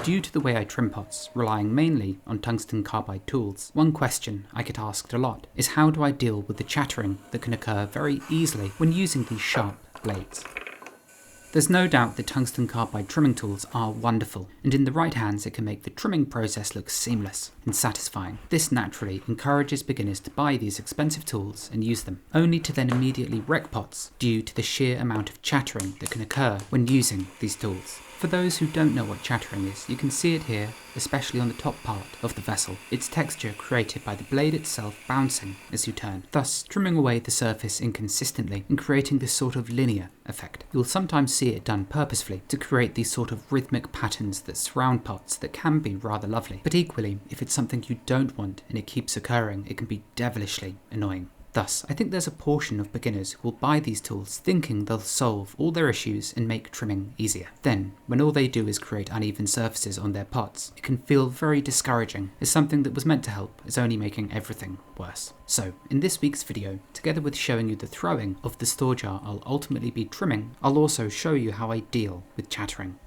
Due to the way I trim pots, relying mainly on tungsten carbide tools, one question I get asked a lot is how do I deal with the chattering that can occur very easily when using these sharp blades. There's no doubt that tungsten carbide trimming tools are wonderful, and in the right hands it can make the trimming process look seamless and satisfying. This naturally encourages beginners to buy these expensive tools and use them, only to then immediately wreck pots due to the sheer amount of chattering that can occur when using these tools. For those who don't know what chattering is, you can see it here, especially on the top part of the vessel. It's texture created by the blade itself bouncing as you turn, thus trimming away the surface inconsistently and creating this sort of linear effect. You'll sometimes see it done purposefully to create these sort of rhythmic patterns that surround pots that can be rather lovely. But equally, if it's something you don't want and it keeps occurring, it can be devilishly annoying. Thus, I think there's a portion of beginners who will buy these tools thinking they'll solve all their issues and make trimming easier. Then, when all they do is create uneven surfaces on their pots, it can feel very discouraging, as something that was meant to help is only making everything worse. So, in this week's video, together with showing you the throwing of the store jar I'll ultimately be trimming, I'll also show you how I deal with chattering.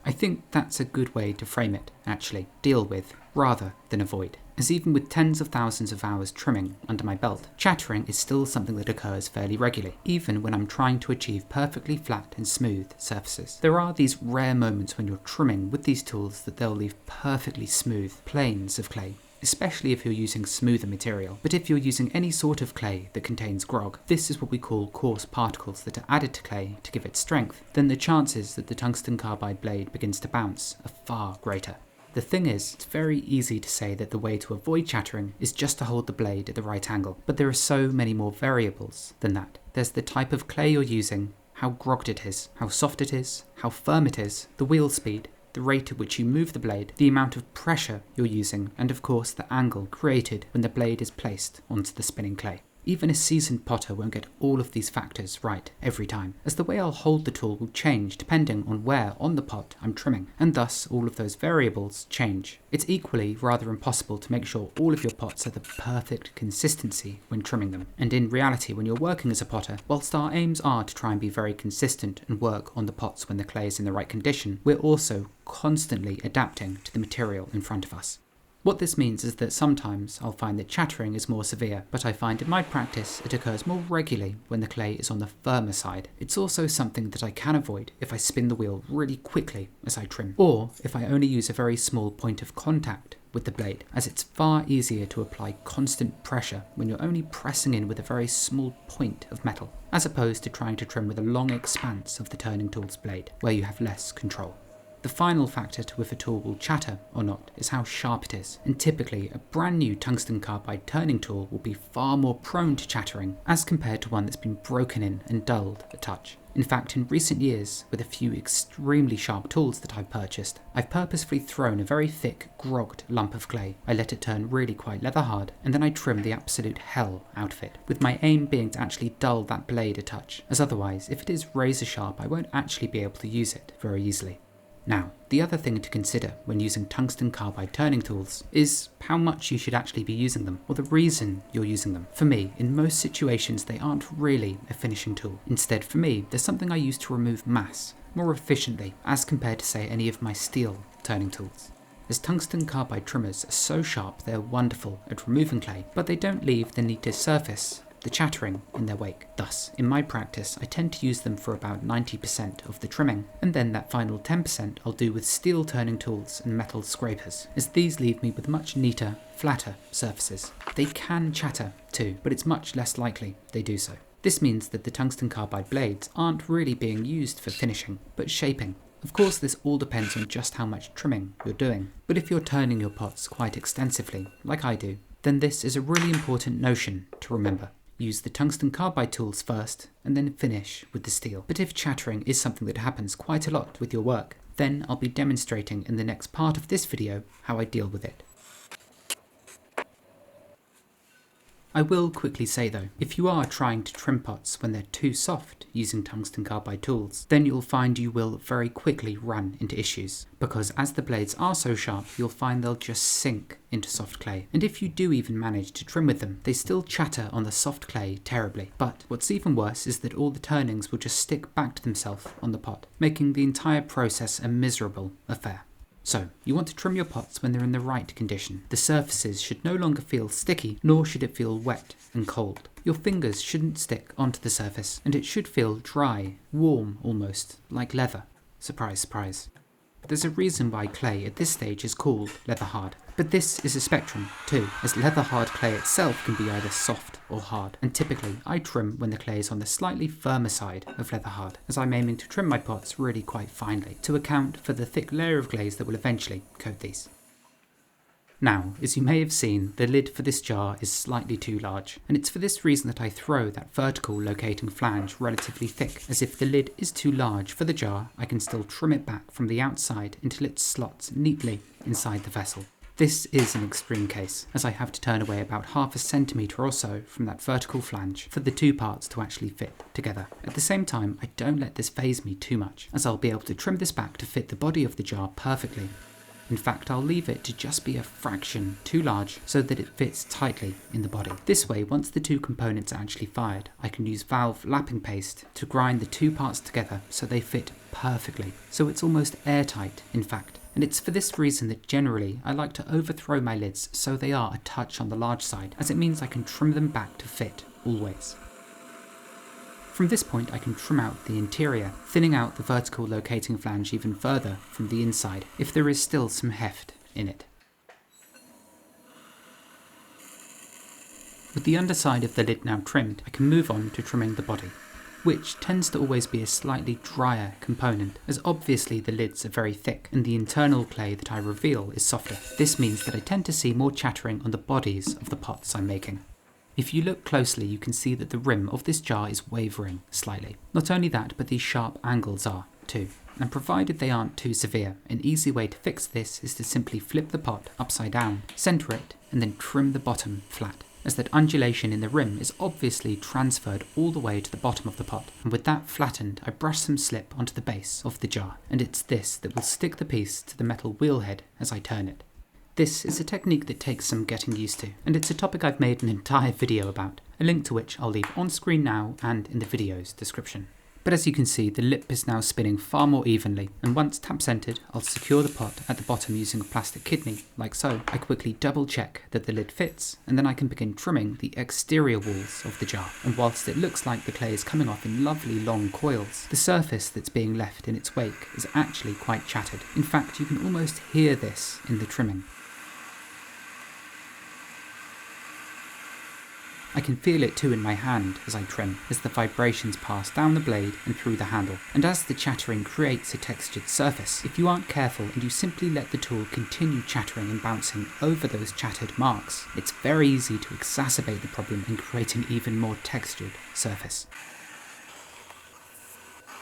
I think that's a good way to frame it, actually. Deal with, rather than avoid. As even with tens of thousands of hours trimming under my belt, chattering is still something that occurs fairly regularly, even when I'm trying to achieve perfectly flat and smooth surfaces. There are these rare moments when you're trimming with these tools that they'll leave perfectly smooth planes of clay, especially if you're using smoother material. But if you're using any sort of clay that contains grog, this is what we call coarse particles that are added to clay to give it strength, then the chances that the tungsten carbide blade begins to bounce are far greater. The thing is, it's very easy to say that the way to avoid chattering is just to hold the blade at the right angle, but there are so many more variables than that. There's the type of clay you're using, how grogged it is, how soft it is, how firm it is, the wheel speed, the rate at which you move the blade, the amount of pressure you're using, and of course the angle created when the blade is placed onto the spinning clay. Even a seasoned potter won't get all of these factors right every time, as the way I'll hold the tool will change depending on where on the pot I'm trimming, and thus all of those variables change. It's equally rather impossible to make sure all of your pots are the perfect consistency when trimming them. And in reality, when you're working as a potter, whilst our aims are to try and be very consistent and work on the pots when the clay is in the right condition, we're also constantly adapting to the material in front of us. What this means is that sometimes I'll find that chattering is more severe, but I find in my practice it occurs more regularly when the clay is on the firmer side. It's also something that I can avoid if I spin the wheel really quickly as I trim, or if I only use a very small point of contact with the blade, as it's far easier to apply constant pressure when you're only pressing in with a very small point of metal, as opposed to trying to trim with a long expanse of the turning tool's blade, where you have less control. The final factor to if a tool will chatter or not is how sharp it is, and typically a brand new tungsten carbide turning tool will be far more prone to chattering as compared to one that's been broken in and dulled a touch. In fact, in recent years, with a few extremely sharp tools that I've purchased, I've purposefully thrown a very thick, grogged lump of clay. I let it turn really quite leather hard, and then I trim the absolute hell out of it, with my aim being to actually dull that blade a touch, as otherwise, if it is razor sharp, I won't actually be able to use it very easily. Now, the other thing to consider when using tungsten carbide turning tools is how much you should actually be using them, or the reason you're using them. For me, in most situations they aren't really a finishing tool. Instead, for me, they're something I use to remove mass more efficiently as compared to, say, any of my steel turning tools. As tungsten carbide trimmers are so sharp, they're wonderful at removing clay, but they don't leave the neatest surface, the chattering, in their wake. Thus, in my practice, I tend to use them for about 90% of the trimming, and then that final 10% I'll do with steel turning tools and metal scrapers, as these leave me with much neater, flatter surfaces. They can chatter too, but it's much less likely they do so. This means that the tungsten carbide blades aren't really being used for finishing, but shaping. Of course, this all depends on just how much trimming you're doing, but if you're turning your pots quite extensively, like I do, then this is a really important notion to remember. Use the tungsten carbide tools first, and then finish with the steel. But if chattering is something that happens quite a lot with your work, then I'll be demonstrating in the next part of this video how I deal with it. I will quickly say though, if you are trying to trim pots when they're too soft using tungsten carbide tools, then you'll find you will very quickly run into issues, because as the blades are so sharp, you'll find they'll just sink into soft clay. And if you do even manage to trim with them, they still chatter on the soft clay terribly. But what's even worse is that all the turnings will just stick back to themselves on the pot, making the entire process a miserable affair. So, you want to trim your pots when they're in the right condition. The surfaces should no longer feel sticky, nor should it feel wet and cold. Your fingers shouldn't stick onto the surface, and it should feel dry, warm almost, like leather. Surprise, surprise. There's a reason why clay at this stage is called leather hard. But this is a spectrum too, as leather hard clay itself can be either soft or hard, and typically I trim when the clay is on the slightly firmer side of leather hard, as I'm aiming to trim my pots really quite finely to account for the thick layer of glaze that will eventually coat these. Now, as you may have seen, the lid for this jar is slightly too large, and it's for this reason that I throw that vertical locating flange relatively thick, as if the lid is too large for the jar, I can still trim it back from the outside until it slots neatly inside the vessel. This is an extreme case, as I have to turn away about half a centimetre or so from that vertical flange for the two parts to actually fit together. At the same time, I don't let this faze me too much, as I'll be able to trim this back to fit the body of the jar perfectly. In fact, I'll leave it to just be a fraction too large so that it fits tightly in the body. This way, once the two components are actually fired, I can use valve lapping paste to grind the two parts together so they fit perfectly. So it's almost airtight, in fact. And it's for this reason that generally I like to overthrow my lids so they are a touch on the large side, as it means I can trim them back to fit always. From this point I can trim out the interior, thinning out the vertical locating flange even further from the inside, if there is still some heft in it. With the underside of the lid now trimmed, I can move on to trimming the body, which tends to always be a slightly drier component, as obviously the lids are very thick and the internal clay that I reveal is softer. This means that I tend to see more chattering on the bodies of the pots I'm making. If you look closely, you can see that the rim of this jar is wavering slightly. Not only that, but these sharp angles are too. And provided they aren't too severe, an easy way to fix this is to simply flip the pot upside down, centre it, and then trim the bottom flat, as that undulation in the rim is obviously transferred all the way to the bottom of the pot. And with that flattened, I brush some slip onto the base of the jar, and it's this that will stick the piece to the metal wheel head as I turn it. This is a technique that takes some getting used to, and it's a topic I've made an entire video about, a link to which I'll leave on screen now and in the video's description. But as you can see, the lip is now spinning far more evenly, and once tap centered, I'll secure the pot at the bottom using a plastic kidney, like so. I quickly double check that the lid fits, and then I can begin trimming the exterior walls of the jar. And whilst it looks like the clay is coming off in lovely long coils, the surface that's being left in its wake is actually quite chattered. In fact, you can almost hear this in the trimming. I can feel it too in my hand as I trim, as the vibrations pass down the blade and through the handle, and as the chattering creates a textured surface. If you aren't careful and you simply let the tool continue chattering and bouncing over those chattered marks, it's very easy to exacerbate the problem and create an even more textured surface.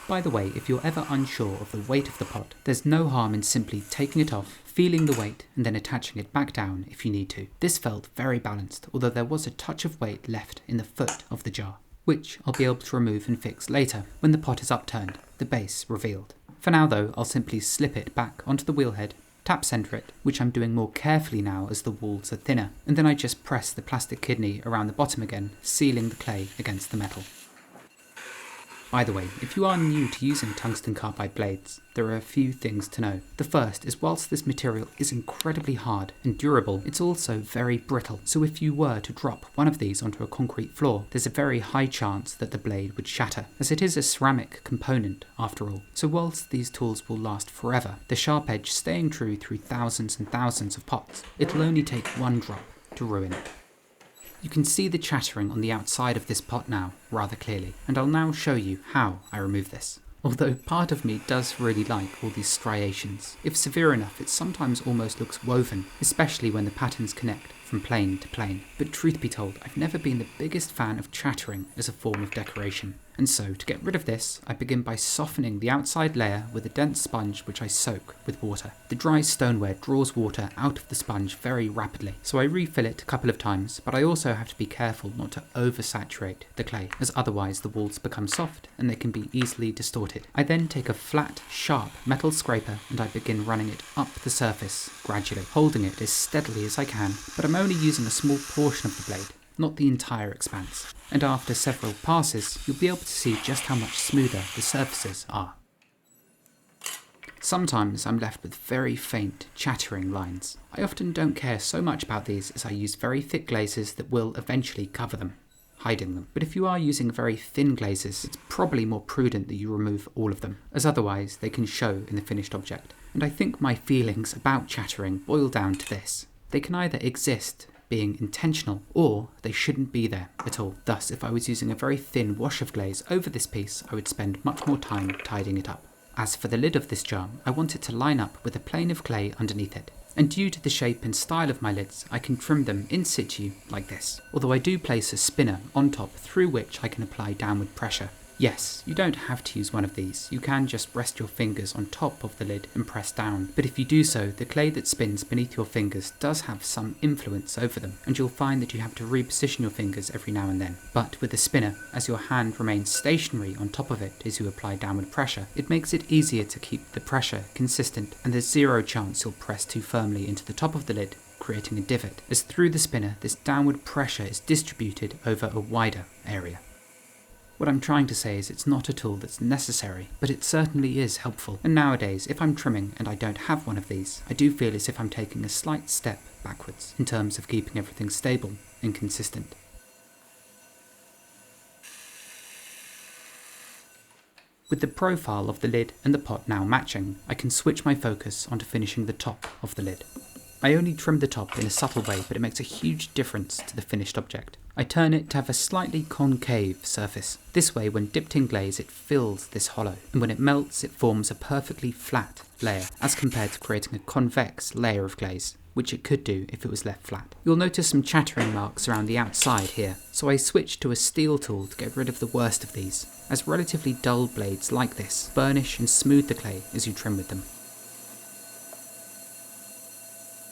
By the way, if you're ever unsure of the weight of the pot, there's no harm in simply taking it off, feeling the weight, and then attaching it back down if you need to. This felt very balanced, although there was a touch of weight left in the foot of the jar, which I'll be able to remove and fix later when the pot is upturned, the base revealed. For now though, I'll simply slip it back onto the wheel head, tap centre it, which I'm doing more carefully now as the walls are thinner, and then I just press the plastic kidney around the bottom again, sealing the clay against the metal. By the way, if you are new to using tungsten carbide blades, there are a few things to know. The first is whilst this material is incredibly hard and durable, it's also very brittle. So if you were to drop one of these onto a concrete floor, there's a very high chance that the blade would shatter, as it is a ceramic component after all. So whilst these tools will last forever, the sharp edge staying true through thousands and thousands of pots, it'll only take one drop to ruin it. You can see the chattering on the outside of this pot now rather clearly, and I'll now show you how I remove this. Although part of me does really like all these striations. If severe enough, it sometimes almost looks woven, especially when the patterns connect from plane to plane. But truth be told, I've never been the biggest fan of chattering as a form of decoration. And so, to get rid of this, I begin by softening the outside layer with a dense sponge which I soak with water. The dry stoneware draws water out of the sponge very rapidly, so I refill it a couple of times, but I also have to be careful not to oversaturate the clay, as otherwise the walls become soft and they can be easily distorted. I then take a flat, sharp metal scraper and I begin running it up the surface gradually, holding it as steadily as I can, but I'm only using a small portion of the blade, not the entire expanse, and after several passes you'll be able to see just how much smoother the surfaces are. Sometimes I'm left with very faint, chattering lines. I often don't care so much about these as I use very thick glazes that will eventually cover them, hiding them. But if you are using very thin glazes, it's probably more prudent that you remove all of them, as otherwise they can show in the finished object. And I think my feelings about chattering boil down to this. They can either exist being intentional, or they shouldn't be there at all. Thus, if I was using a very thin wash of glaze over this piece, I would spend much more time tidying it up. As for the lid of this jar, I want it to line up with a plane of clay underneath it. And due to the shape and style of my lids, I can trim them in situ like this. Although I do place a spinner on top through which I can apply downward pressure. Yes, you don't have to use one of these, you can just rest your fingers on top of the lid and press down, but if you do so, the clay that spins beneath your fingers does have some influence over them, and you'll find that you have to reposition your fingers every now and then. But with the spinner, as your hand remains stationary on top of it as you apply downward pressure, it makes it easier to keep the pressure consistent, and there's zero chance you'll press too firmly into the top of the lid, creating a divot, as through the spinner this downward pressure is distributed over a wider area. What I'm trying to say is it's not a tool that's necessary, but it certainly is helpful. And nowadays, if I'm trimming and I don't have one of these, I do feel as if I'm taking a slight step backwards in terms of keeping everything stable and consistent. With the profile of the lid and the pot now matching, I can switch my focus onto finishing the top of the lid. I only trim the top in a subtle way, but it makes a huge difference to the finished object. I turn it to have a slightly concave surface. This way, when dipped in glaze, it fills this hollow, and when it melts, it forms a perfectly flat layer, as compared to creating a convex layer of glaze, which it could do if it was left flat. You'll notice some chattering marks around the outside here, so I switched to a steel tool to get rid of the worst of these, as relatively dull blades like this burnish and smooth the clay as you trim with them.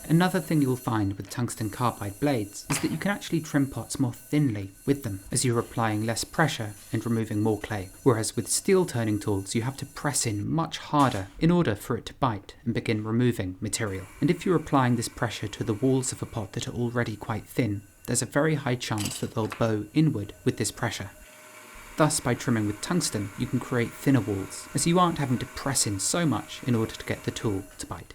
Another thing you'll find with tungsten carbide blades is that you can actually trim pots more thinly with them, as you're applying less pressure and removing more clay, whereas with steel turning tools you have to press in much harder in order for it to bite and begin removing material. And if you're applying this pressure to the walls of a pot that are already quite thin, there's a very high chance that they'll bow inward with this pressure. Thus, by trimming with tungsten, you can create thinner walls, as you aren't having to press in so much in order to get the tool to bite.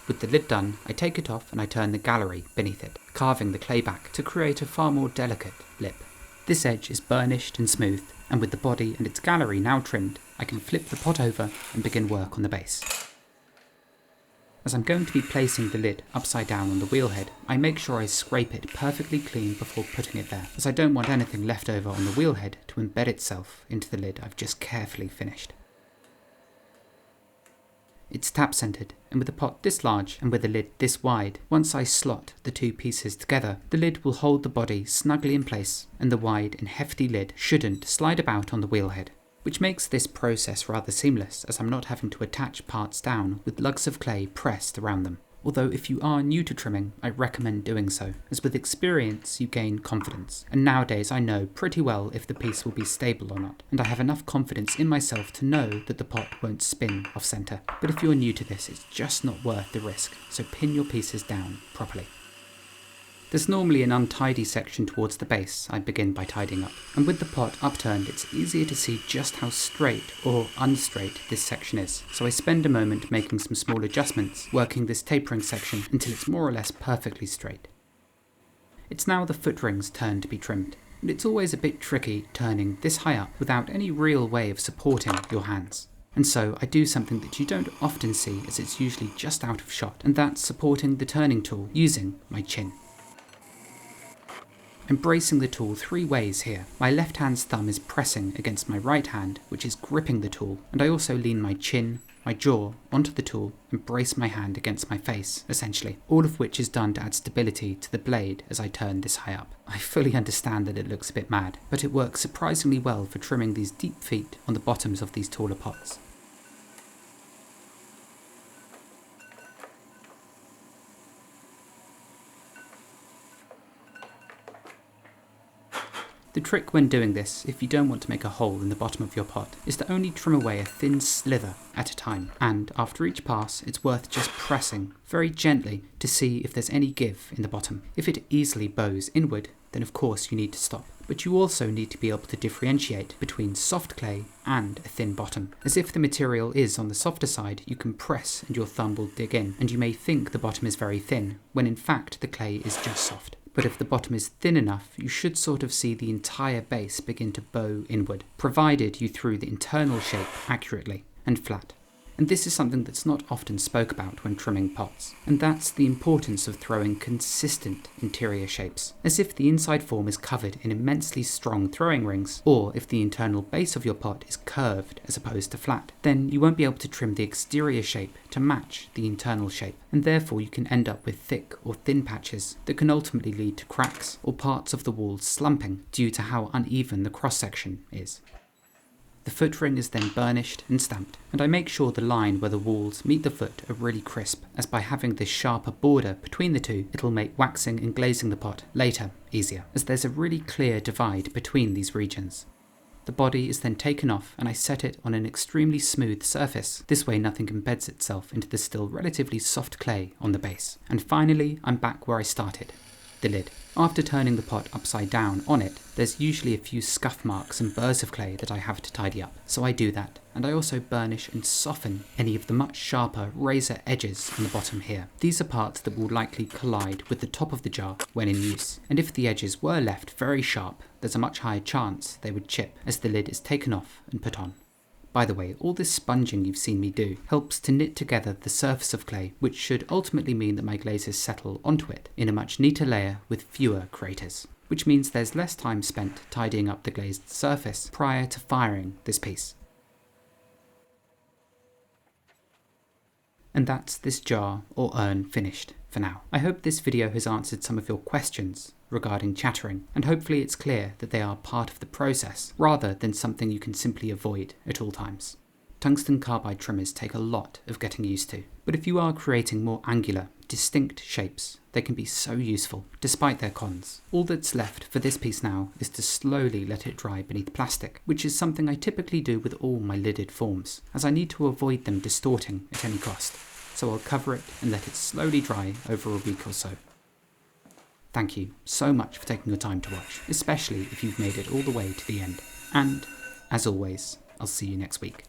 With the lid done, I take it off and I turn the gallery beneath it, carving the clay back to create a far more delicate lip. This edge is burnished and smooth, and with the body and its gallery now trimmed, I can flip the pot over and begin work on the base. As I'm going to be placing the lid upside down on the wheelhead, I make sure I scrape it perfectly clean before putting it there, as I don't want anything left over on the wheelhead to embed itself into the lid I've just carefully finished. It's tap-centered, and with a pot this large and with a lid this wide, once I slot the two pieces together, the lid will hold the body snugly in place, and the wide and hefty lid shouldn't slide about on the wheelhead, which makes this process rather seamless, as I'm not having to attach parts down with lugs of clay pressed around them. Although if you are new to trimming, I recommend doing so, as with experience you gain confidence, and nowadays I know pretty well if the piece will be stable or not, and I have enough confidence in myself to know that the pot won't spin off centre. But if you're new to this, it's just not worth the risk, so pin your pieces down properly. There's normally an untidy section towards the base I begin by tidying up, and with the pot upturned it's easier to see just how straight or unstraight this section is, so I spend a moment making some small adjustments, working this tapering section until it's more or less perfectly straight. It's now the foot ring's turn to be trimmed, and it's always a bit tricky turning this high up without any real way of supporting your hands. And so I do something that you don't often see, as it's usually just out of shot, and that's supporting the turning tool using my chin. I'm bracing the tool three ways here. My left hand's thumb is pressing against my right hand, which is gripping the tool, and I also lean my chin, my jaw, onto the tool and brace my hand against my face, essentially, all of which is done to add stability to the blade as I turn this high up. I fully understand that it looks a bit mad, but it works surprisingly well for trimming these deep feet on the bottoms of these taller pots. The trick when doing this, if you don't want to make a hole in the bottom of your pot, is to only trim away a thin slither at a time, and after each pass it's worth just pressing very gently to see if there's any give in the bottom. If it easily bows inward, then of course you need to stop. But you also need to be able to differentiate between soft clay and a thin bottom. As if the material is on the softer side, you can press and your thumb will dig in, and you may think the bottom is very thin, when in fact the clay is just soft. But if the bottom is thin enough, you should sort of see the entire base begin to bow inward, provided you threw the internal shape accurately and flat. And this is something that's not often spoke about when trimming pots, and that's the importance of throwing consistent interior shapes. As if the inside form is covered in immensely strong throwing rings, or if the internal base of your pot is curved as opposed to flat, then you won't be able to trim the exterior shape to match the internal shape, and therefore you can end up with thick or thin patches that can ultimately lead to cracks or parts of the walls slumping due to how uneven the cross-section is. The foot ring is then burnished and stamped, and I make sure the line where the walls meet the foot are really crisp, as by having this sharper border between the two, it'll make waxing and glazing the pot later easier, as there's a really clear divide between these regions. The body is then taken off and I set it on an extremely smooth surface. This way nothing embeds itself into the still relatively soft clay on the base. And finally, I'm back where I started. The lid. After turning the pot upside down on it, there's usually a few scuff marks and burrs of clay that I have to tidy up, so I do that, and I also burnish and soften any of the much sharper razor edges on the bottom here. These are parts that will likely collide with the top of the jar when in use, and if the edges were left very sharp, there's a much higher chance they would chip as the lid is taken off and put on. By the way, all this sponging you've seen me do helps to knit together the surface of clay, which should ultimately mean that my glazes settle onto it in a much neater layer with fewer craters, which means there's less time spent tidying up the glazed surface prior to firing this piece. And that's this jar or urn finished for now. I hope this video has answered some of your questions regarding chattering, and hopefully it's clear that they are part of the process, rather than something you can simply avoid at all times. Tungsten carbide trimmers take a lot of getting used to, but if you are creating more angular, distinct shapes, they can be so useful, despite their cons. All that's left for this piece now is to slowly let it dry beneath plastic, which is something I typically do with all my lidded forms, as I need to avoid them distorting at any cost. So I'll cover it and let it slowly dry over a week or so. Thank you so much for taking your time to watch, especially if you've made it all the way to the end. And, as always, I'll see you next week.